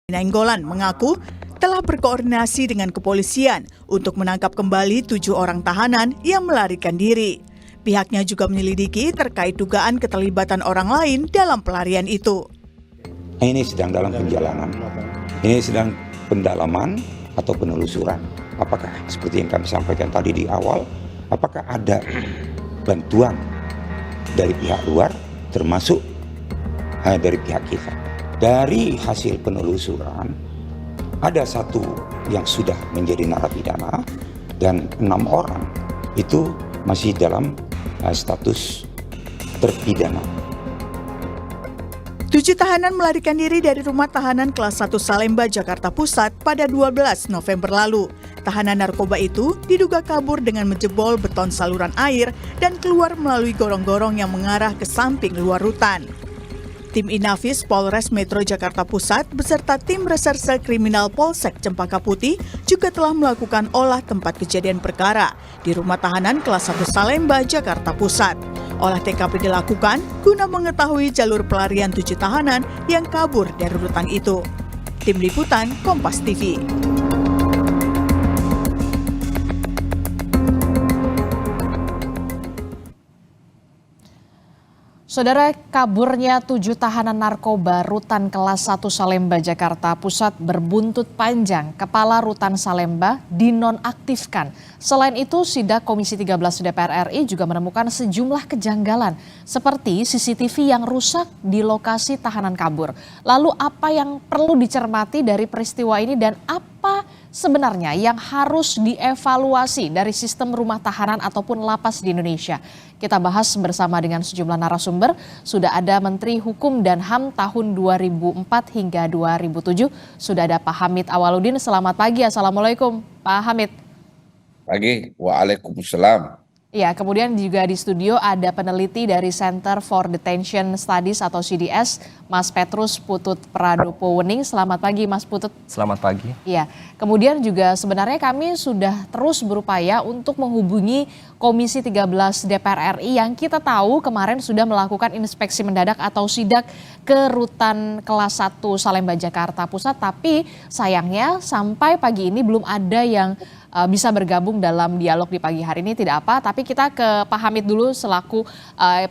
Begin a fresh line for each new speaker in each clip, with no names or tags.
Nainggolan mengaku telah berkoordinasi dengan kepolisian untuk menangkap kembali 7 orang tahanan yang melarikan diri. Pihaknya juga menyelidiki terkait dugaan keterlibatan orang lain dalam pelarian itu.
Ini sedang dalam perjalanan. Ini sedang pendalaman atau penelusuran. Apakah seperti yang kami sampaikan tadi di awal, apakah ada bantuan dari pihak luar termasuk dari pihak kita. Dari hasil penelusuran, ada 1 yang sudah menjadi narapidana dan 6 orang itu masih dalam status terpidana.
7 tahanan melarikan diri dari rumah tahanan kelas 1 Salemba, Jakarta Pusat pada 12 November lalu. Tahanan narkoba itu diduga kabur dengan menjebol beton saluran air dan keluar melalui gorong-gorong yang mengarah ke samping luar rutan. Tim Inafis Polres Metro Jakarta Pusat beserta tim reserse kriminal Polsek Cempaka Putih juga telah melakukan olah tempat kejadian perkara di rumah tahanan kelas 1 Salemba, Jakarta Pusat. Olah TKP dilakukan guna mengetahui jalur pelarian 7 tahanan yang kabur dari rutan itu. Tim Liputan Kompas TV.
Saudara, kaburnya 7 tahanan narkoba rutan kelas 1 Salemba, Jakarta Pusat berbuntut panjang. Kepala rutan Salemba dinonaktifkan. Selain itu, Sidak Komisi 13 DPR RI juga menemukan sejumlah kejanggalan seperti CCTV yang rusak di lokasi tahanan kabur. Lalu apa yang perlu dicermati dari peristiwa ini dan apa sebenarnya yang harus dievaluasi dari sistem rumah tahanan ataupun lapas di Indonesia? Kita bahas bersama dengan sejumlah narasumber. Sudah ada Menteri Hukum dan HAM tahun 2004 hingga 2007. Sudah ada Pak Hamid Awaludin. Selamat pagi. Assalamualaikum Pak Hamid.
Pagi. Waalaikumsalam.
Ya, kemudian juga di studio ada peneliti dari Center for Detention Studies atau CDS, Mas Petrus Putut Pradopo Wening. Selamat pagi Mas Putut.
Selamat pagi.
Iya, kemudian juga sebenarnya kami sudah terus berupaya untuk menghubungi Komisi 13 DPR RI yang kita tahu kemarin sudah melakukan inspeksi mendadak atau sidak ke rutan kelas 1 Salemba, Jakarta Pusat. Tapi sayangnya sampai pagi ini belum ada yang bisa bergabung dalam dialog di pagi hari ini. Tidak apa, tapi kita ke Pak Hamid dulu selaku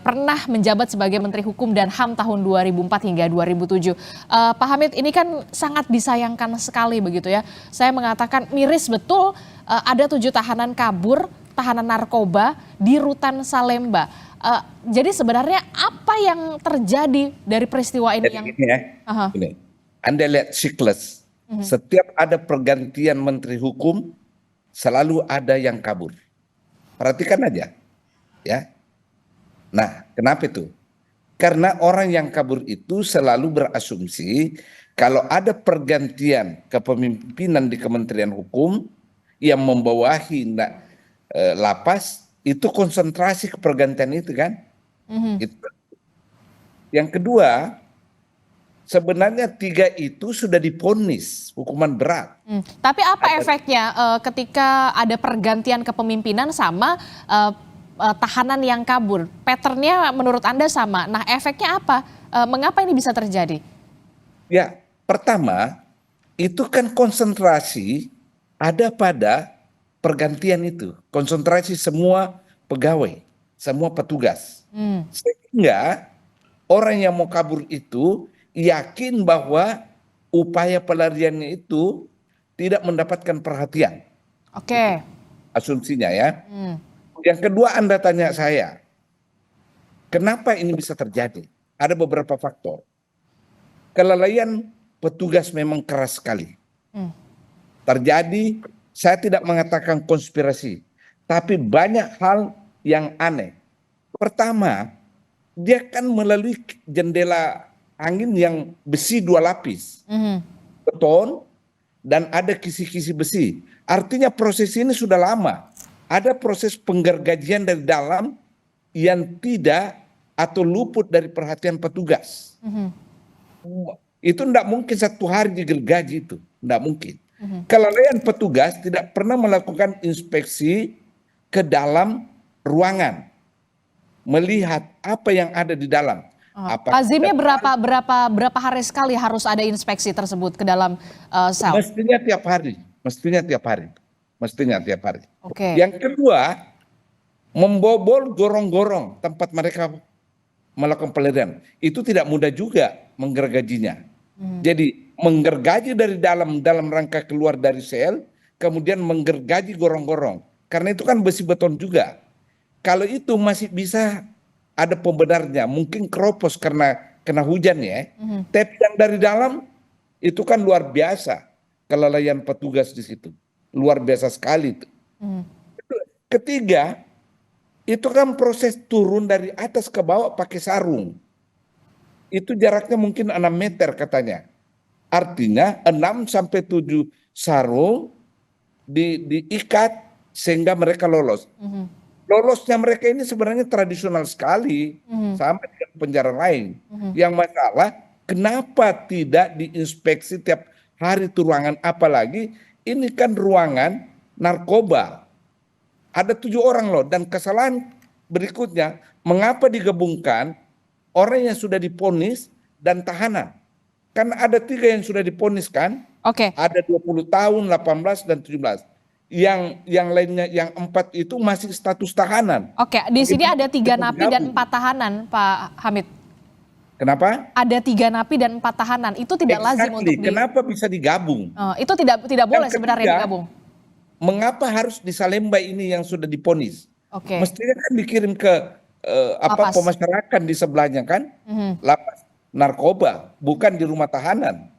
pernah menjabat sebagai Menteri Hukum dan HAM tahun 2004 hingga 2007. Pak Hamid, ini kan sangat disayangkan sekali begitu ya. Saya mengatakan miris betul ada 7 tahanan kabur, tahanan narkoba di rutan Salemba. Jadi sebenarnya apa yang terjadi dari peristiwa ini?
Ini, Anda lihat siklus. Setiap ada pergantian Menteri Hukum, selalu ada yang kabur. Perhatikan aja, ya. Nah, kenapa itu? Karena orang yang kabur itu selalu berasumsi kalau ada pergantian kepemimpinan di Kementerian Hukum yang membawahi lapas, itu konsentrasi ke pergantian itu kan. Itu. Yang kedua, sebenarnya 3 itu sudah divonis hukuman berat.
Tapi apa efeknya ketika ada pergantian kepemimpinan sama tahanan yang kabur? Patternnya menurut Anda sama. Nah, efeknya apa? Mengapa ini bisa terjadi?
Ya, pertama itu kan konsentrasi ada pada pergantian itu. Konsentrasi semua pegawai, semua petugas. Sehingga orang yang mau kabur itu yakin bahwa upaya pelariannya itu tidak mendapatkan perhatian.
Oke.
Asumsinya ya. Yang kedua, Anda tanya saya, kenapa ini bisa terjadi? Ada beberapa faktor. Kelalaian petugas memang keras sekali. Terjadi, saya tidak mengatakan konspirasi, tapi banyak hal yang aneh. Pertama, dia kan melalui jendela angin yang besi 2 lapis, beton, dan ada kisi-kisi besi. Artinya proses ini sudah lama. Ada proses penggergajian dari dalam yang tidak atau luput dari perhatian petugas. Itu tidak mungkin 1 hari digergaji itu, tidak mungkin. Kelalaian petugas tidak pernah melakukan inspeksi ke dalam ruangan, melihat apa yang ada di dalam. Apakah
Lazimnya berapa hari sekali harus ada inspeksi tersebut ke dalam sel?
mestinya tiap hari, mestinya tiap hari, mestinya tiap hari.
Oke.
Yang kedua, membobol gorong-gorong tempat mereka melakukan pelarian. Itu tidak mudah juga menggergajinya. Jadi menggergaji dari dalam rangka keluar dari sel, kemudian menggergaji gorong-gorong. Karena itu kan besi beton juga. Kalau itu masih bisa ada pembenarnya, mungkin keropos karena kena hujan ya. Tapi yang dari dalam itu kan luar biasa kelalaian petugas di situ. Luar biasa sekali itu. Ketiga, itu kan proses turun dari atas ke bawah pakai sarung. Itu jaraknya mungkin 6 meter katanya. Artinya 6 sampai 7 sarung diikat sehingga mereka lolos. Lolosnya mereka ini sebenarnya tradisional sekali sampai ke penjara lain. Yang masalah kenapa tidak diinspeksi tiap hari itu ruangan, apalagi ini kan ruangan narkoba. Ada 7 orang loh, dan kesalahan berikutnya mengapa digabungkan orang yang sudah diponis dan tahanan. Kan ada 3 yang sudah diponis kan?
Oke.
Ada 20 tahun, 18 dan 17. Yang lainnya yang 4 itu masih status tahanan.
Oke, di sini
Itu
ada 3 napi dan
digabung.
4 tahanan, Pak Hamid.
Kenapa?
Ada 3 napi dan 4 tahanan. Itu tidak lazim untuk
Kenapa bisa digabung?
itu tidak boleh
Yang
sebenarnya
ketiga,
digabung.
Mengapa harus di Salemba ini yang sudah diponis?
Oke.
Mestinya kan dikirim ke
Lapas.
pemasyarakatan di sebelahnya kan? Lapas narkoba, bukan di rumah tahanan.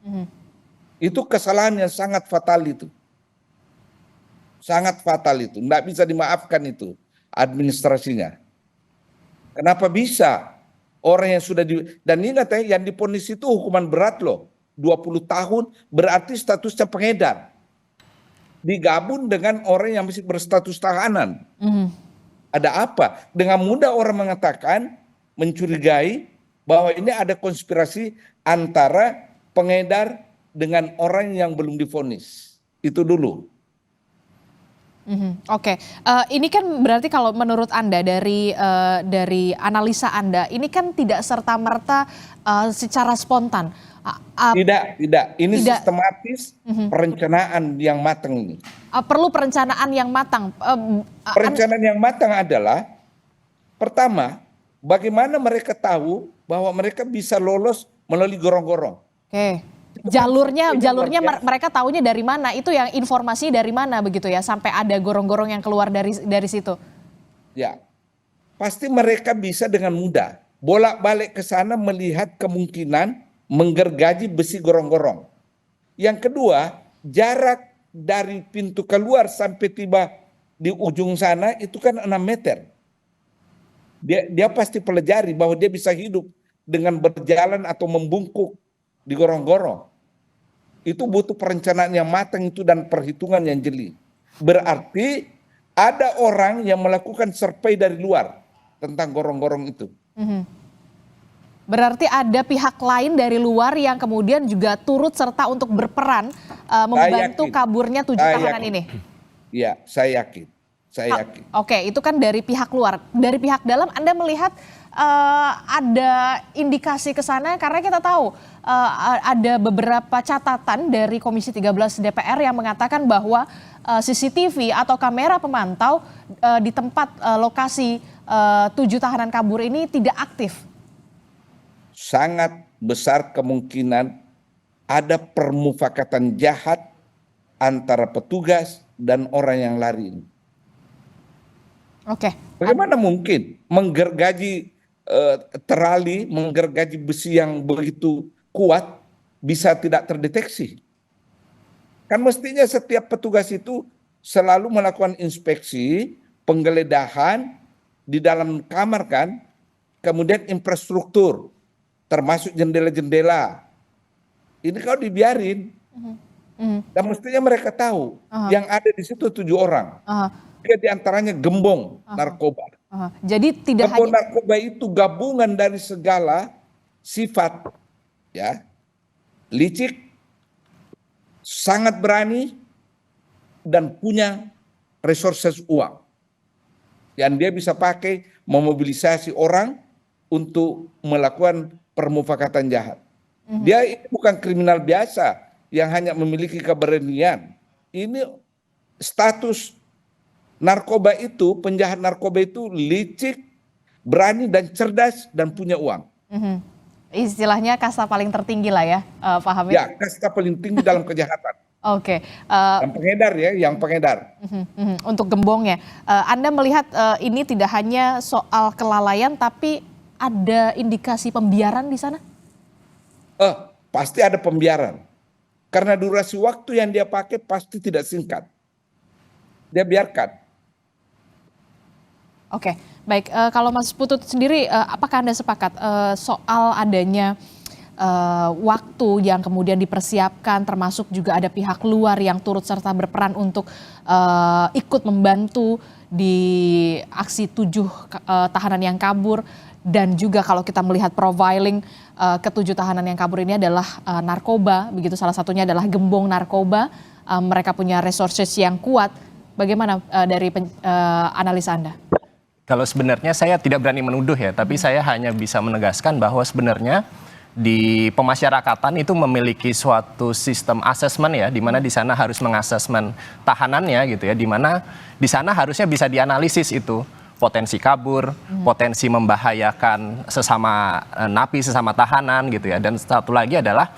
Itu kesalahan yang sangat fatal itu. Sangat fatal itu. Nggak bisa dimaafkan itu administrasinya. Kenapa bisa? Orang yang sudah dan ingat ya, yang diponis itu hukuman berat loh. 20 tahun berarti statusnya pengedar. Digabung dengan orang yang masih berstatus tahanan. Ada apa? Dengan mudah orang mengatakan, mencurigai bahwa ini ada konspirasi antara pengedar dengan orang yang belum divonis. Itu dulu.
Oke, ini kan berarti kalau menurut Anda dari analisa Anda, ini kan tidak serta-merta secara spontan.
Tidak. Ini
Tidak.
sistematis perencanaan yang matang ini.
Perlu perencanaan yang matang.
Perencanaan yang matang adalah, pertama, bagaimana mereka tahu bahwa mereka bisa lolos melalui gorong-gorong.
Oke. Jalurnya mereka tahunya dari mana? Itu yang informasi dari mana begitu ya, sampai ada gorong-gorong yang keluar dari situ.
Ya, pasti mereka bisa dengan mudah bolak-balik ke sana melihat kemungkinan menggergaji besi gorong-gorong. Yang kedua, jarak dari pintu keluar sampai tiba di ujung sana itu kan 6 meter. Dia pasti pelajari bahwa dia bisa hidup dengan berjalan atau membungkuk di gorong-gorong. Itu butuh perencanaan yang matang itu dan perhitungan yang jeli. Berarti ada orang yang melakukan survei dari luar tentang gorong-gorong itu.
Berarti ada pihak lain dari luar yang kemudian juga turut serta untuk berperan membantu
yakin.
kaburnya 7
Saya
tahanan
yakin.
ini.
Ya, saya yakin. Saya yakin.
Oke, itu kan dari pihak luar. Dari pihak dalam Anda melihat ada indikasi ke sana, karena kita tahu ada beberapa catatan dari Komisi 13 DPR yang mengatakan bahwa CCTV atau kamera pemantau di tempat lokasi 7 tahanan kabur ini tidak aktif.
Sangat besar kemungkinan ada permufakatan jahat antara petugas dan orang yang lari ini.
Oke.
Bagaimana mungkin menggergaji terali, menggergaji besi yang begitu kuat bisa tidak terdeteksi? Kan mestinya setiap petugas itu selalu melakukan inspeksi, penggeledahan di dalam kamar kan, kemudian infrastruktur, termasuk jendela-jendela. Ini kalau dibiarin, dan mestinya mereka tahu yang ada di situ 7 orang. Dia diantaranya gembong narkoba.
Jadi tidak
Gembong
hanya
narkoba itu gabungan dari segala sifat, ya, licik, sangat berani, dan punya resources uang yang dia bisa pakai memobilisasi orang untuk melakukan permufakatan jahat. Dia ini bukan kriminal biasa yang hanya memiliki keberanian. Ini status narkoba itu, penjahat narkoba itu licik, berani dan cerdas dan punya uang.
Istilahnya kasta paling tertinggi lah ya, Pak Hamid.
Ya, kasta paling tinggi dalam kejahatan.
Oke.
Yang pengedar ya, yang pengedar.
Untuk gembongnya, Anda melihat ini tidak hanya soal kelalaian, tapi ada indikasi pembiaran di sana?
Pasti ada pembiaran. Karena durasi waktu yang dia pakai pasti tidak singkat. Dia biarkan.
Oke, baik. Kalau Mas Putut sendiri, apakah Anda sepakat soal adanya waktu yang kemudian dipersiapkan, termasuk juga ada pihak luar yang turut serta berperan untuk ikut membantu di aksi 7 tahanan yang kabur, dan juga kalau kita melihat profiling ke-7 tahanan yang kabur ini adalah narkoba, begitu salah satunya adalah gembong narkoba, mereka punya resources yang kuat. Bagaimana dari analisa Anda?
Kalau sebenarnya saya tidak berani menuduh ya, tapi saya hanya bisa menegaskan bahwa sebenarnya di pemasyarakatan itu memiliki suatu sistem asesmen ya, di mana di sana harus mengasesmen tahanannya gitu ya, di mana di sana harusnya bisa dianalisis itu potensi kabur, potensi membahayakan sesama napi, sesama tahanan gitu ya, dan satu lagi adalah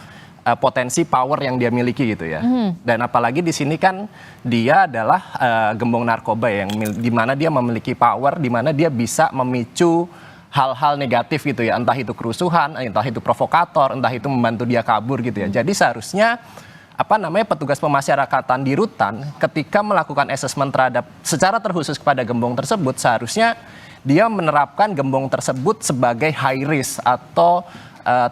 potensi power yang dia miliki gitu ya. Dan apalagi di sini kan dia adalah gembong narkoba yang di mana dia memiliki power, di mana dia bisa memicu hal-hal negatif gitu ya, entah itu kerusuhan, entah itu provokator, entah itu membantu dia kabur gitu ya. Jadi seharusnya petugas pemasyarakatan di rutan ketika melakukan asesmen terhadap secara terkhusus kepada gembong tersebut, seharusnya dia menerapkan gembong tersebut sebagai high risk atau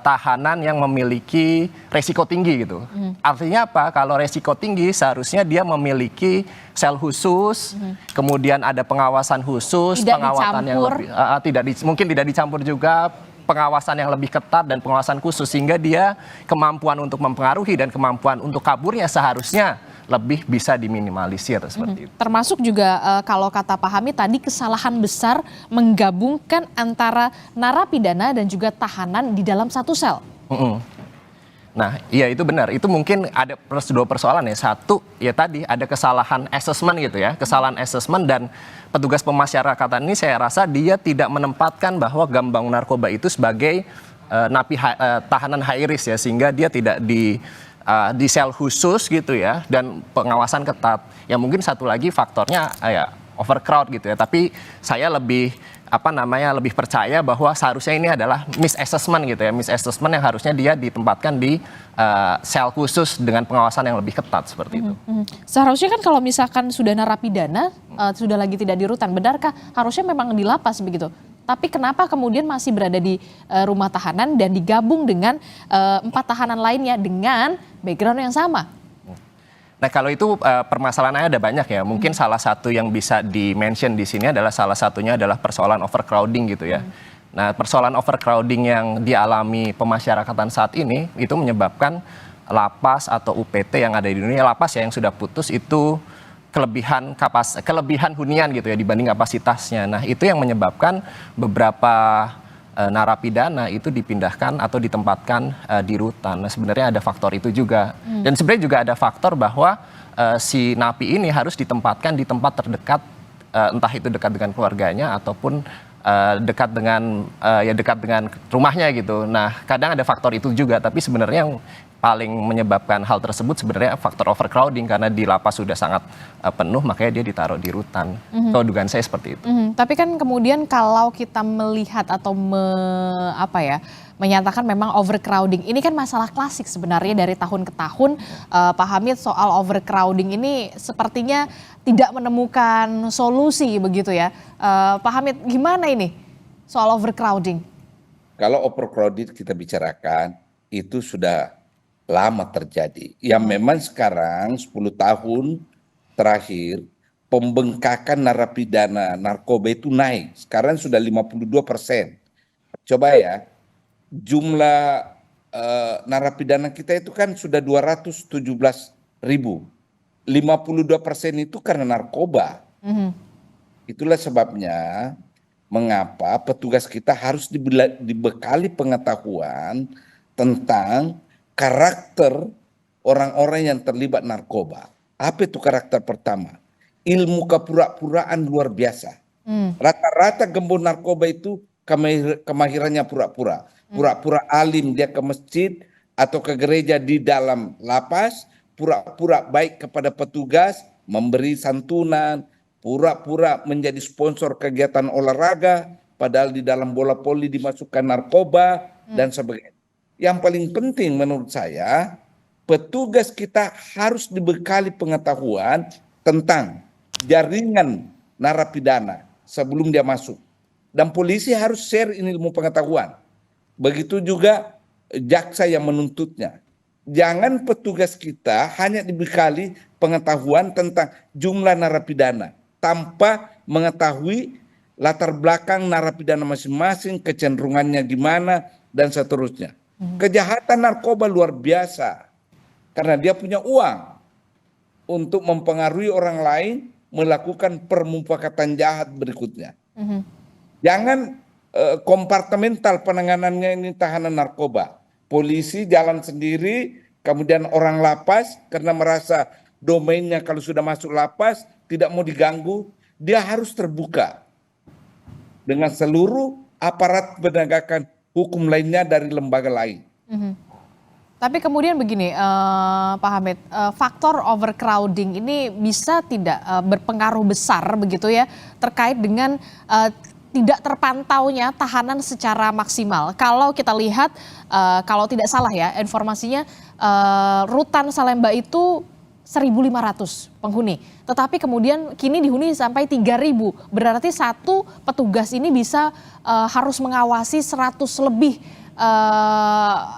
tahanan yang memiliki resiko tinggi gitu. Artinya apa? Kalau resiko tinggi seharusnya dia memiliki sel khusus, kemudian ada pengawasan khusus, pengawasan yang lebih mungkin tidak dicampur juga, pengawasan yang lebih ketat dan pengawasan khusus, sehingga dia kemampuan untuk mempengaruhi dan kemampuan untuk kaburnya seharusnya lebih bisa diminimalisir seperti itu. Termasuk juga kalau kata Pak Hamid tadi, kesalahan besar menggabungkan antara narapidana dan juga tahanan di dalam satu sel. Nah, iya itu benar. Itu mungkin ada dua persoalan ya. Satu, ya tadi ada kesalahan asesmen gitu ya. Kesalahan asesmen, dan petugas pemasyarakatan ini saya rasa dia tidak menempatkan bahwa gembong narkoba itu sebagai tahanan high risk ya. Sehingga dia tidak di sel khusus gitu ya, dan pengawasan ketat. Ya mungkin satu lagi faktornya ya overcrowd gitu ya. Tapi saya lebih lebih percaya bahwa seharusnya ini adalah misassessment gitu ya, misassessment yang harusnya dia ditempatkan di sel khusus dengan pengawasan yang lebih ketat seperti itu.
Seharusnya kan kalau misalkan sudah narapidana, sudah lagi tidak di rutan, benarkah harusnya memang di lapas begitu? Tapi kenapa kemudian masih berada di rumah tahanan dan digabung dengan 4 tahanan lainnya dengan background yang sama?
Nah kalau itu permasalahannya ada banyak ya. Mungkin salah satu yang bisa di-mention di sini adalah salah satunya adalah persoalan overcrowding gitu ya. Nah persoalan overcrowding yang dialami pemasyarakatan saat ini itu menyebabkan lapas atau UPT yang ada di dunia, lapas ya yang sudah putus itu kelebihan hunian gitu ya dibanding kapasitasnya. Nah itu yang menyebabkan beberapa narapidana itu dipindahkan atau ditempatkan di rutan. Nah, sebenarnya ada faktor itu juga. Dan sebenarnya juga ada faktor bahwa si napi ini harus ditempatkan di tempat terdekat, entah itu dekat dengan keluarganya ataupun dekat dengan rumahnya gitu. Nah, kadang ada faktor itu juga, tapi sebenarnya yang paling menyebabkan hal tersebut sebenarnya faktor overcrowding, karena di lapas sudah sangat penuh, makanya dia ditaruh di rutan. Kalau dugaan saya seperti itu.
Tapi kan kemudian kalau kita melihat atau menyatakan memang overcrowding, ini kan masalah klasik sebenarnya dari tahun ke tahun. Pak Hamid, soal overcrowding ini sepertinya tidak menemukan solusi begitu ya. Pak Hamid, gimana ini soal overcrowding?
Kalau overcrowding kita bicarakan itu sudah lama terjadi. Yang memang sekarang 10 tahun terakhir pembengkakan narapidana narkoba itu naik. Sekarang sudah 52%. Coba ya, jumlah narapidana kita itu kan sudah 217.000. 52% itu karena narkoba. Itulah sebabnya mengapa petugas kita harus dibekali pengetahuan tentang karakter orang-orang yang terlibat narkoba. Apa itu karakter pertama? Ilmu kepura-puraan luar biasa. Rata-rata gembong narkoba itu kemahirannya pura-pura. Pura-pura alim, dia ke masjid atau ke gereja di dalam lapas, pura-pura baik kepada petugas, memberi santunan, pura-pura menjadi sponsor kegiatan olahraga, padahal di dalam bola voli dimasukkan narkoba dan sebagainya. Yang paling penting menurut saya, petugas kita harus dibekali pengetahuan tentang jaringan narapidana sebelum dia masuk. Dan polisi harus share ini ilmu pengetahuan. Begitu juga jaksa yang menuntutnya. Jangan petugas kita hanya dibekali pengetahuan tentang jumlah narapidana tanpa mengetahui latar belakang narapidana masing-masing, kecenderungannya gimana, dan seterusnya. Kejahatan narkoba luar biasa karena dia punya uang untuk mempengaruhi orang lain melakukan permufakatan jahat berikutnya. Jangan kompartemental penanganannya ini tahanan narkoba. Polisi jalan sendiri, kemudian orang lapas karena merasa domainnya kalau sudah masuk lapas tidak mau diganggu, dia harus terbuka dengan seluruh aparat penegakan hukum lainnya dari lembaga lain.
Tapi kemudian begini, Pak Hamid, faktor overcrowding ini bisa tidak berpengaruh besar begitu ya terkait dengan tidak terpantaunya tahanan secara maksimal. Kalau kita lihat, kalau tidak salah ya informasinya, rutan Salemba itu 1.500 penghuni. Tetapi kemudian kini dihuni sampai 3.000. Berarti satu petugas ini bisa harus mengawasi 100 lebih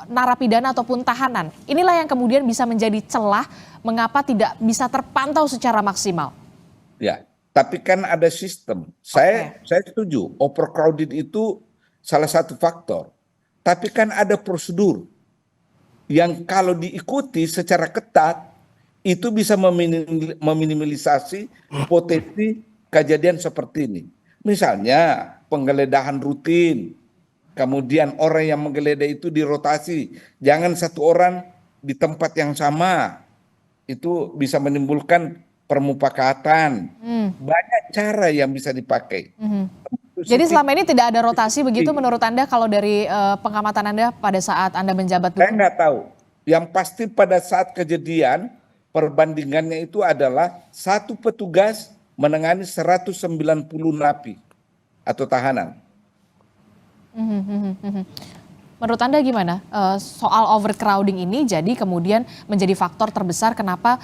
narapidana ataupun tahanan. Inilah yang kemudian bisa menjadi celah mengapa tidak bisa terpantau secara maksimal.
Ya. Tapi kan ada sistem. Saya setuju, overcrowded itu salah satu faktor. Tapi kan ada prosedur yang kalau diikuti secara ketat itu bisa meminimalisasi potensi kejadian seperti ini. Misalnya penggeledahan rutin, kemudian orang yang menggeledah itu dirotasi, jangan satu orang di tempat yang sama. Itu bisa menimbulkan permufakatan. Banyak cara yang bisa dipakai.
Jadi selama ini tidak ada rotasi begitu menurut Anda kalau dari pengamatan Anda pada saat Anda menjabat dulu?
Saya nggak tahu. Yang pasti pada saat kejadian perbandingannya itu adalah satu petugas menangani 190 napi atau tahanan.
Menurut Anda gimana soal overcrowding ini jadi kemudian menjadi faktor terbesar kenapa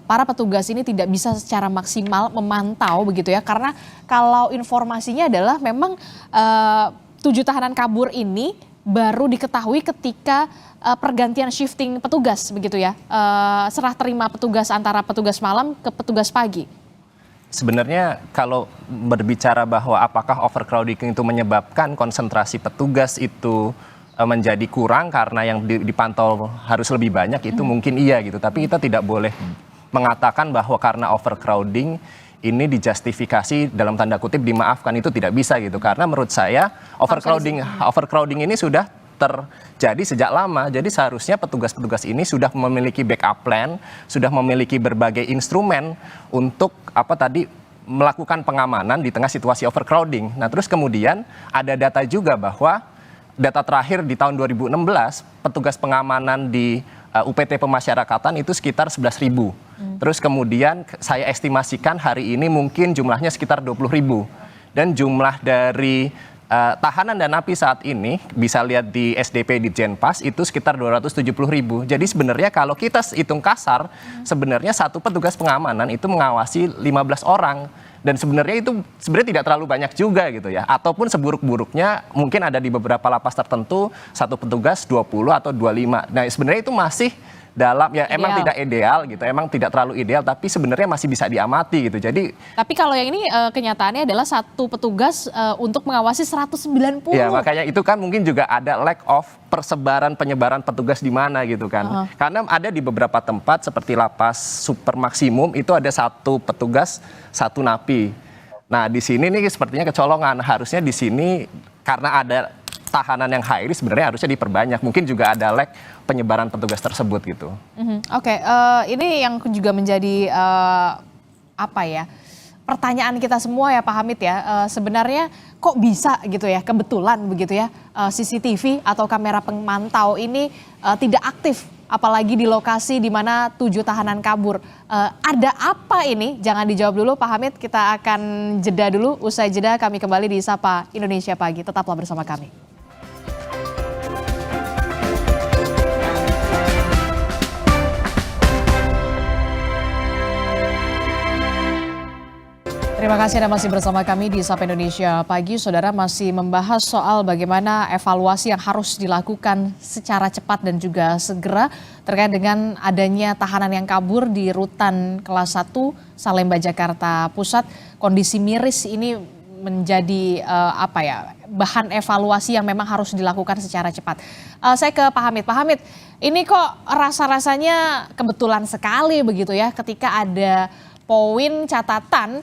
para petugas ini tidak bisa secara maksimal memantau begitu ya? Karena kalau informasinya adalah memang 7 tahanan kabur ini baru diketahui ketika pergantian shifting petugas begitu ya, serah terima petugas antara petugas malam ke petugas pagi.
Sebenarnya kalau berbicara bahwa apakah overcrowding itu menyebabkan konsentrasi petugas itu menjadi kurang karena yang dipantau harus lebih banyak, itu mungkin iya gitu. Tapi kita tidak boleh mengatakan bahwa karena overcrowding ini dijustifikasi dalam tanda kutip dimaafkan, itu tidak bisa gitu. Karena menurut saya overcrowding ini sudah terjadi sejak lama. Jadi seharusnya petugas-petugas ini sudah memiliki backup plan, sudah memiliki berbagai instrumen untuk melakukan pengamanan di tengah situasi overcrowding. Nah, terus kemudian ada data juga bahwa data terakhir di tahun 2016 petugas pengamanan di UPT Pemasyarakatan itu sekitar 11.000. Terus kemudian saya estimasikan hari ini mungkin jumlahnya sekitar 20.000. Dan jumlah dari tahanan dan napi saat ini bisa lihat di SDP di Jenpas itu sekitar 270.000. Jadi sebenarnya kalau kita hitung kasar, sebenarnya satu petugas pengamanan itu mengawasi 15 orang. Dan sebenarnya itu tidak terlalu banyak juga gitu ya. Ataupun seburuk-buruknya mungkin ada di beberapa lapas tertentu satu petugas 20 atau 25. Nah sebenarnya itu masih dalam ya emang tidak ideal gitu, emang tidak terlalu ideal, tapi sebenarnya masih bisa diamati gitu. Jadi
tapi kalau yang ini kenyataannya adalah satu petugas untuk mengawasi 190.
Ya makanya itu kan mungkin juga ada lack of penyebaran petugas di mana gitu kan. Karena ada di beberapa tempat seperti lapas super maksimum itu ada satu petugas satu napi. Nah, di sini nih sepertinya kecolongan. Harusnya di sini karena ada tahanan yang high risk sebenarnya harusnya diperbanyak. Mungkin juga ada lag penyebaran petugas tersebut gitu.
Oke, ini yang juga menjadi apa ya? Pertanyaan kita semua ya Pak Hamid ya, sebenarnya kok bisa gitu ya, kebetulan begitu ya, CCTV atau kamera pemantau ini tidak aktif, apalagi di lokasi di mana 7 tahanan kabur. Ada apa ini? Jangan dijawab dulu Pak Hamid, kita akan jeda dulu, usai jeda kami kembali di Sapa Indonesia Pagi, tetaplah bersama kami. Terima kasih Anda masih bersama kami di Sapa Indonesia Pagi. Saudara masih membahas soal bagaimana evaluasi yang harus dilakukan secara cepat dan juga segera terkait dengan adanya tahanan yang kabur di rutan kelas 1 Salemba Jakarta Pusat. Kondisi miris ini menjadi bahan evaluasi yang memang harus dilakukan secara cepat. Saya ke Pak Hamid. Pak Hamid, ini kok rasa-rasanya kebetulan sekali begitu ya ketika ada poin catatan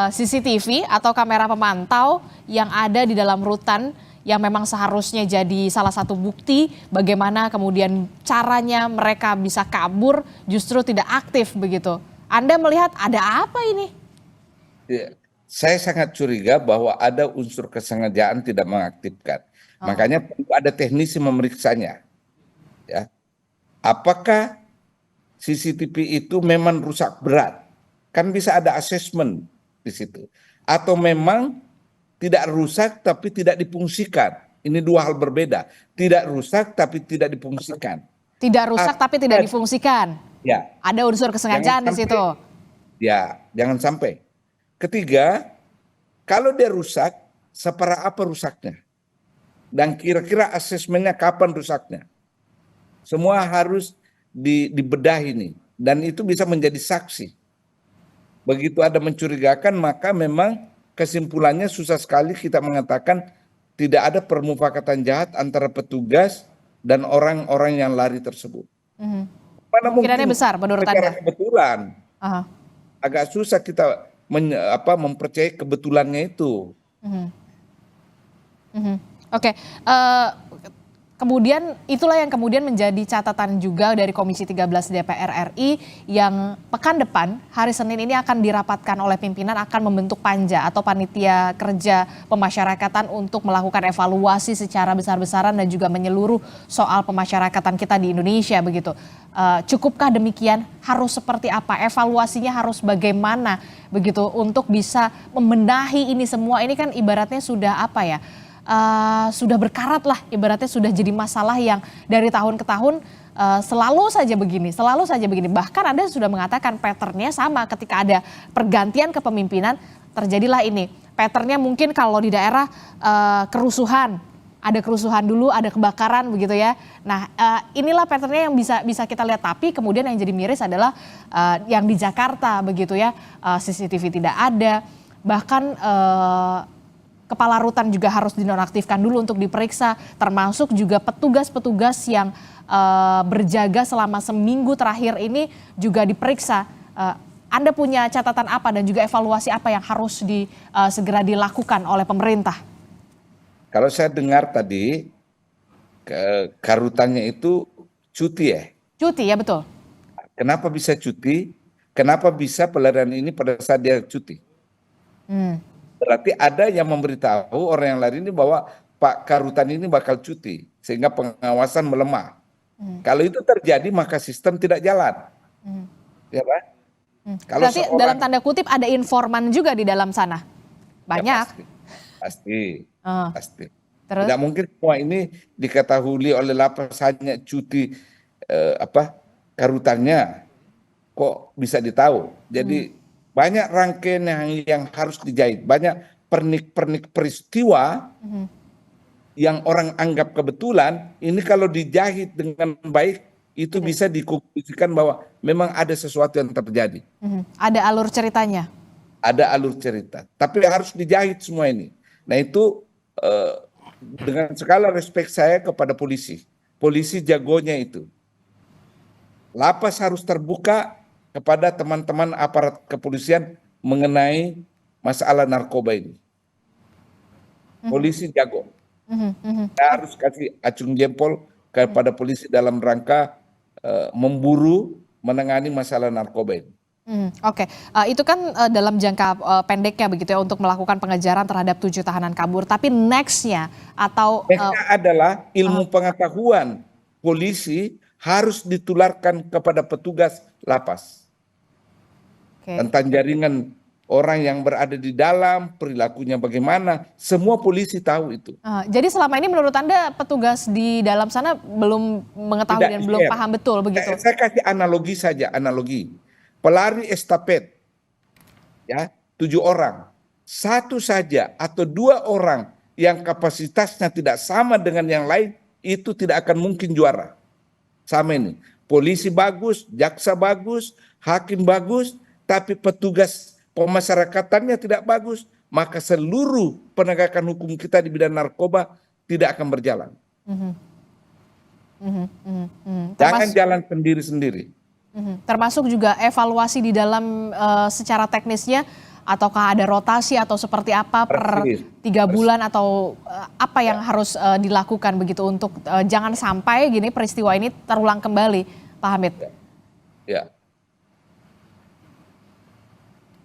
CCTV atau kamera pemantau yang ada di dalam rutan yang memang seharusnya jadi salah satu bukti bagaimana kemudian caranya mereka bisa kabur justru tidak aktif begitu. Anda melihat ada apa ini?
Ya, saya sangat curiga bahwa ada unsur kesengajaan tidak mengaktifkan. Makanya perlu ada teknisi memeriksanya. Ya. Apakah CCTV itu memang rusak berat? Kan bisa ada asesmen di situ. Atau memang tidak rusak tapi tidak difungsikan. Ini dua hal berbeda. Tidak rusak tapi tidak difungsikan.
Tidak rusak tapi tidak difungsikan.
Ya.
Ada unsur kesengajaan di situ.
Ya, jangan sampai. Ketiga, kalau dia rusak, separah apa rusaknya? Dan kira-kira asesmennya kapan rusaknya? Semua harus dibedah ini. Dan itu bisa menjadi saksi. Begitu ada mencurigakan, maka memang kesimpulannya susah sekali kita mengatakan tidak ada permufakatan jahat antara petugas dan orang-orang yang lari tersebut. Mana
Kemungkinannya besar menurut Anda?
Kebetulan. Agak susah kita mempercayai kebetulannya itu.
Oke. Kemudian itulah yang kemudian menjadi catatan juga dari Komisi 13 DPR RI yang pekan depan hari Senin ini akan dirapatkan oleh pimpinan, akan membentuk panja atau panitia kerja pemasyarakatan untuk melakukan evaluasi secara besar-besaran dan juga menyeluruh soal pemasyarakatan kita di Indonesia begitu. Cukupkah demikian? Harus seperti apa? Evaluasinya harus bagaimana begitu untuk bisa membenahi ini semua? Ini kan ibaratnya sudah apa ya? Sudah berkarat lah, ibaratnya sudah jadi masalah yang dari tahun ke tahun selalu saja begini. Bahkan Anda sudah mengatakan patternnya sama ketika ada pergantian kepemimpinan terjadilah ini. Patternnya mungkin kalau di daerah kerusuhan, ada kerusuhan dulu, ada kebakaran begitu ya. Nah inilah patternnya yang bisa kita lihat, tapi kemudian yang jadi miris adalah yang di Jakarta begitu ya, CCTV tidak ada, bahkan kepala rutan juga harus dinonaktifkan dulu untuk diperiksa, termasuk juga petugas-petugas yang berjaga selama seminggu terakhir ini juga diperiksa. Anda punya catatan apa dan juga evaluasi apa yang harus segera dilakukan oleh pemerintah?
Kalau saya dengar tadi, karutannya itu cuti ya?
Cuti ya, betul.
Kenapa bisa cuti? Kenapa bisa pelarian ini pada saat dia cuti? Berarti ada yang memberitahu orang yang lari ini bahwa Pak Karutan ini bakal cuti, sehingga pengawasan melemah. Kalau itu terjadi maka sistem tidak jalan. Ya Pak? Kalau
berarti dalam tanda kutip ada informan juga di dalam sana? Banyak?
Ya pasti.
Terus?
Tidak mungkin semua ini diketahui oleh lapas hanya cuti karutannya. Kok bisa ditahu? Jadi banyak rangkaian yang harus dijahit, banyak pernik-pernik peristiwa yang orang anggap kebetulan, ini kalau dijahit dengan baik, itu bisa dikonklusikan bahwa memang ada sesuatu yang terjadi.
Ada alur ceritanya?
Ada alur cerita, tapi harus dijahit semua ini. Nah itu dengan segala respek saya kepada polisi jagonya itu. Lapas harus terbuka kepada teman-teman aparat kepolisian mengenai masalah narkoba ini. Polisi jago. Saya harus kasih acung jempol kepada polisi dalam rangka memburu menangani masalah narkoba ini.
Oke, itu kan dalam jangka pendeknya begitu ya untuk melakukan pengejaran terhadap 7 tahanan kabur. Tapi nextnya atau
Nextnya adalah ilmu pengetahuan polisi harus ditularkan kepada petugas lapas
oke.
tentang jaringan orang yang berada di dalam, perilakunya bagaimana, semua polisi tahu itu.
Jadi selama ini menurut Anda petugas di dalam sana belum mengetahui
Tidak
dan belum
share.
paham betul begitu?
Saya kasih analogi saja, analogi. Pelari estafet, ya 7 orang, satu saja atau 2 orang yang kapasitasnya tidak sama dengan yang lain, itu tidak akan mungkin juara. Sama ini, polisi bagus, jaksa bagus, hakim bagus, tapi petugas pemasyarakatannya tidak bagus, maka seluruh penegakan hukum kita di bidang narkoba tidak akan berjalan. Jangan jalan sendiri-sendiri.
Termasuk juga evaluasi di dalam secara teknisnya, ataukah ada rotasi atau seperti apa per
Persis.
3 bulan atau apa yang harus dilakukan begitu untuk jangan sampai gini peristiwa ini terulang kembali, Pak Hamid.
Ya,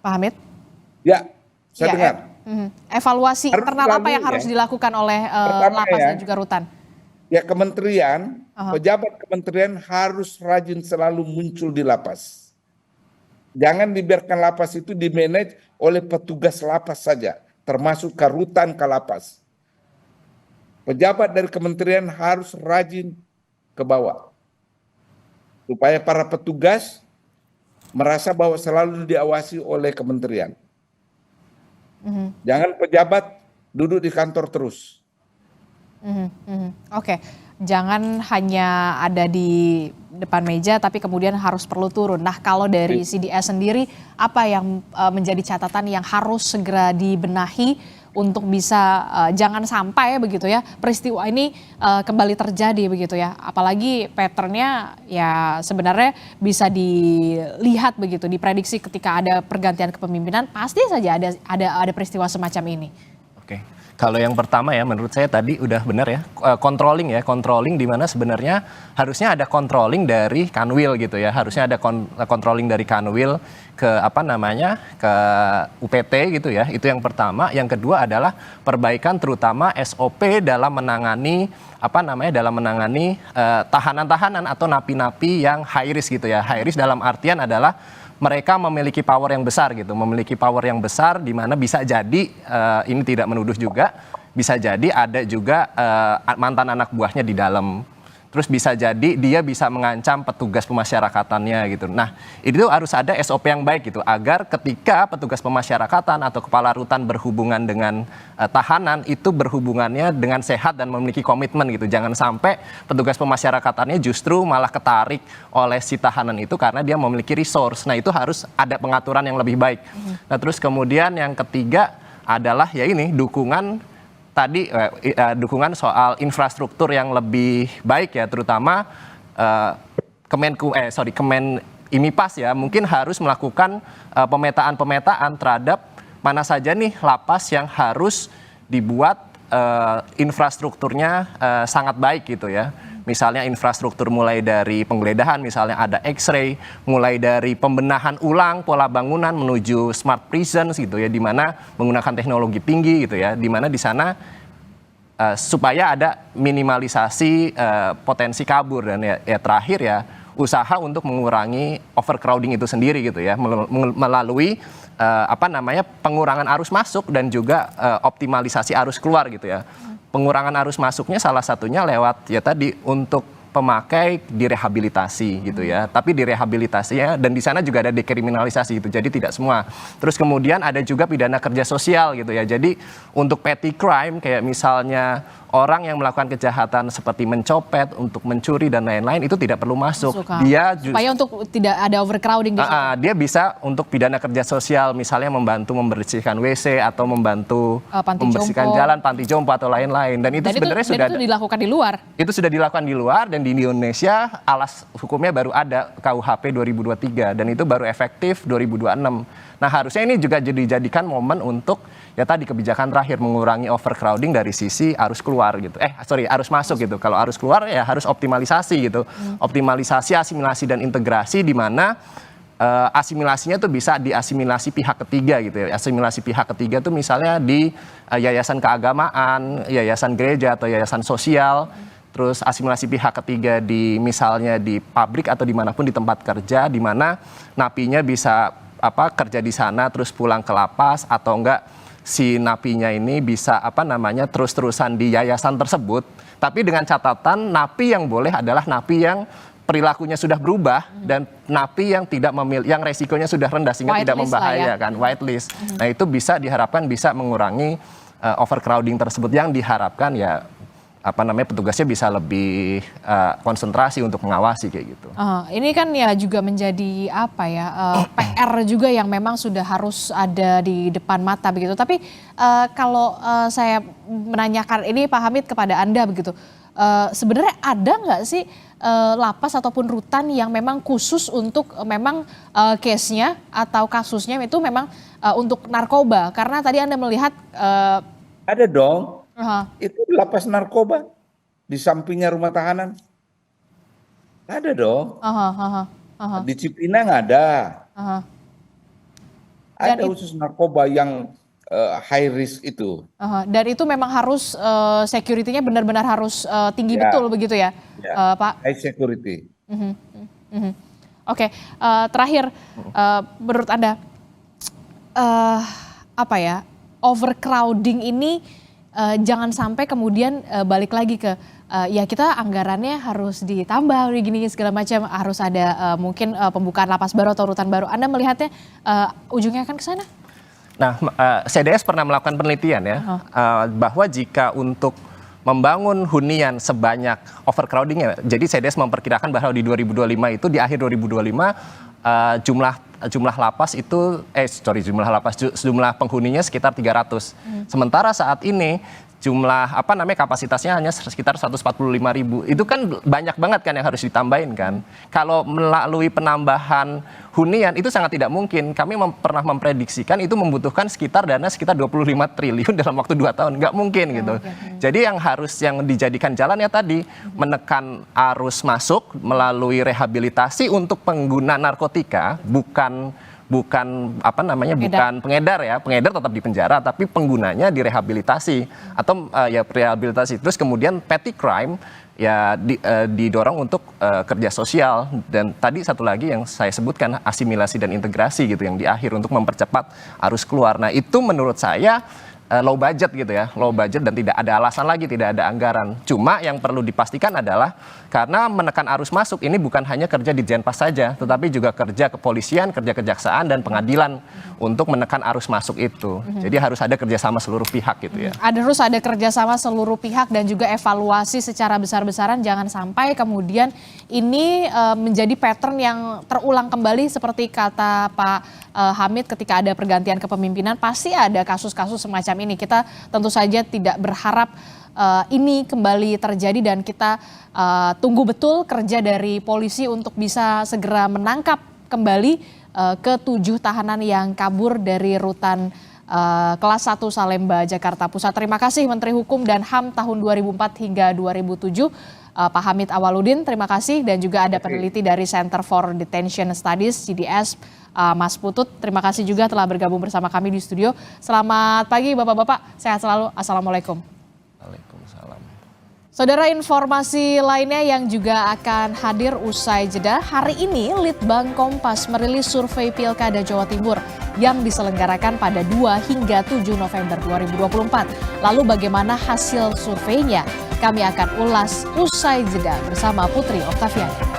Pak Hamid?
ya, saya
Ya,
dengar.
Evaluasi
Harus
internal apa
selalu
yang harus
ya.
dilakukan oleh
Pertama
lapas
ya.
dan juga rutan?
Ya, kementerian, pejabat kementerian harus rajin selalu muncul di lapas. Jangan dibiarkan lapas itu dimanage oleh petugas lapas saja, termasuk karutan ke lapas. Pejabat dari kementerian harus rajin ke bawah, supaya para petugas merasa bahwa selalu diawasi oleh kementerian. Jangan pejabat duduk di kantor terus.
Oke, jangan hanya ada di depan meja tapi kemudian harus perlu turun. Nah, kalau dari CDS sendiri apa yang menjadi catatan yang harus segera dibenahi untuk bisa jangan sampai begitu ya peristiwa ini kembali terjadi begitu ya. Apalagi patternnya ya sebenarnya bisa dilihat begitu, diprediksi ketika ada pergantian kepemimpinan pasti saja ada peristiwa semacam ini.
Oke. Kalau yang pertama ya menurut saya tadi udah benar ya, controlling di mana sebenarnya harusnya ada controlling dari Kanwil gitu ya, harusnya ada controlling dari Kanwil ke ke UPT gitu ya, itu yang pertama. Yang kedua adalah perbaikan terutama SOP dalam menangani tahanan-tahanan atau napi-napi yang high risk gitu ya. High risk dalam artian adalah mereka memiliki power yang besar gitu, memiliki power yang besar di mana bisa jadi ini tidak menuduh juga, bisa jadi ada juga mantan anak buahnya di dalam. Terus bisa jadi dia bisa mengancam petugas pemasyarakatannya gitu. Nah, itu harus ada SOP yang baik gitu agar ketika petugas pemasyarakatan atau kepala rutan berhubungan dengan tahanan itu berhubungannya dengan sehat dan memiliki komitmen gitu. Jangan sampai petugas pemasyarakatannya justru malah ketarik oleh si tahanan itu karena dia memiliki resource. Nah, itu harus ada pengaturan yang lebih baik. Nah, terus kemudian yang ketiga about ya ini dukungan tadi dukungan soal infrastruktur yang lebih baik ya, terutama Kemen IMIPAS ya, mungkin harus melakukan pemetaan terhadap mana saja nih lapas yang harus dibuat infrastrukturnya sangat baik gitu ya. Misalnya infrastruktur mulai dari penggeledahan, misalnya ada X-ray, mulai dari pembenahan ulang pola bangunan menuju smart prisons gitu ya, di mana menggunakan teknologi tinggi gitu ya, di mana di sana supaya ada minimalisasi potensi kabur dan ya terakhir ya usaha untuk mengurangi overcrowding itu sendiri gitu ya, melalui pengurangan arus masuk dan juga optimalisasi arus keluar gitu ya. Pengurangan arus masuknya salah satunya lewat ya tadi untuk pemakai direhabilitasi gitu ya. Tapi direhabilitasinya dan di sana juga ada dekriminalisasi gitu. Jadi tidak semua. Terus kemudian ada juga pidana kerja sosial gitu ya. Jadi untuk petty crime kayak misalnya orang yang melakukan kejahatan seperti mencopet, untuk mencuri dan lain-lain itu tidak perlu masuk. Dia
supaya untuk tidak ada overcrowding di situ.
Dia bisa untuk pidana kerja sosial misalnya membantu membersihkan WC atau membantu membersihkan jalan, panti jompo atau lain-lain. Dan itu sebenarnya sudah
itu dilakukan di luar.
Itu sudah dilakukan di luar dan di Indonesia alas hukumnya baru ada KUHP 2023 dan itu baru efektif 2026. Nah harusnya ini juga dijadikan momen untuk ya tadi kebijakan terakhir mengurangi overcrowding dari sisi arus keluar gitu. Arus masuk gitu. Kalau arus keluar ya harus optimalisasi gitu. Optimalisasi, asimilasi dan integrasi di mana asimilasinya tuh bisa diasimilasi pihak ketiga gitu ya. Asimilasi pihak ketiga tuh misalnya di yayasan keagamaan, yayasan gereja atau yayasan sosial. Terus asimilasi pihak ketiga di misalnya di pabrik atau dimanapun di tempat kerja, di mana napinya bisa kerja di sana terus pulang ke lapas, atau enggak si napinya ini bisa terus-terusan di yayasan tersebut. Tapi dengan catatan napi yang boleh adalah napi yang perilakunya sudah berubah dan napi yang tidak yang resikonya sudah rendah sehingga tidak membahayakan, whitelist. Nah itu bisa diharapkan bisa mengurangi overcrowding tersebut yang diharapkan ya petugasnya bisa lebih konsentrasi untuk mengawasi kayak gitu.
Ini kan ya juga menjadi PR juga yang memang sudah harus ada di depan mata begitu. Tapi kalau saya menanyakan ini Pak Hamid kepada Anda begitu, sebenarnya ada nggak sih lapas ataupun rutan yang memang khusus untuk memang case-nya atau kasusnya itu memang untuk narkoba? Karena tadi Anda melihat
ada dong. Itu lapas narkoba di sampingnya rumah tahanan. Ada dong. Di Cipinang ada. Ada khusus narkoba yang high risk itu.
Dan itu memang harus security-nya benar-benar harus tinggi betul begitu ya, Pak?
High security.
Oke, terakhir menurut Anda overcrowding ini jangan sampai kemudian balik lagi ke ya kita anggarannya harus ditambah gini segala macam, harus ada mungkin pembukaan lapas baru atau rutan baru. Anda melihatnya ujungnya akan ke sana?
Nah, CDS pernah melakukan penelitian ya, bahwa jika untuk membangun hunian sebanyak overcrowdingnya, jadi CDS memperkirakan bahwa di 2025 itu, di akhir 2025, jumlah lapas itu, jumlah penghuninya sekitar 300. Sementara saat ini, jumlah kapasitasnya hanya sekitar 145.000. Itu kan banyak banget kan yang harus ditambahin kan. Kalau melalui penambahan hunian itu sangat tidak mungkin. Kami pernah memprediksikan itu membutuhkan dana sekitar 25 triliun dalam waktu 2 tahun. Nggak mungkin gitu. Jadi yang dijadikan jalan ya tadi menekan arus masuk melalui rehabilitasi untuk pengguna narkotika, bukan pengedar ya. Pengedar tetap di penjara tapi penggunanya direhabilitasi atau rehabilitasi. Terus kemudian petty crime ya didorong untuk kerja sosial, dan tadi satu lagi yang saya sebutkan asimilasi dan integrasi gitu yang di akhir untuk mempercepat arus keluar. Nah, itu menurut saya low budget gitu ya, low budget dan tidak ada alasan lagi, tidak ada anggaran. Cuma yang perlu dipastikan adalah karena menekan arus masuk ini bukan hanya kerja di Jenpas saja, tetapi juga kerja kepolisian, kerja kejaksaan dan pengadilan untuk menekan arus masuk itu. Jadi harus ada kerjasama seluruh pihak gitu ya.
Harus ada kerjasama seluruh pihak dan juga evaluasi secara besar-besaran, jangan sampai kemudian ini menjadi pattern yang terulang kembali seperti kata Pak Hamid, ketika ada pergantian kepemimpinan pasti ada kasus-kasus semacam ini. Kita tentu saja tidak berharap ini kembali terjadi dan kita tunggu betul kerja dari polisi untuk bisa segera menangkap kembali ke-7 tahanan yang kabur dari rutan kelas 1 Salemba, Jakarta Pusat. Terima kasih Menteri Hukum dan HAM tahun 2004 hingga 2007. Pak Hamid Awaludin, terima kasih, dan juga ada peneliti dari Center for Detention Studies CDS, Mas Putut. Terima kasih juga telah bergabung bersama kami di studio. Selamat pagi Bapak-Bapak, sehat selalu. Assalamualaikum.
Waalaikumsalam.
Saudara, informasi lainnya yang juga akan hadir usai jeda. Hari ini Litbang Kompas merilis survei Pilkada Jawa Timur yang diselenggarakan pada 2 hingga 7 November 2024. Lalu bagaimana hasil surveinya? Kami akan ulas usai jeda bersama Putri Oktaviani.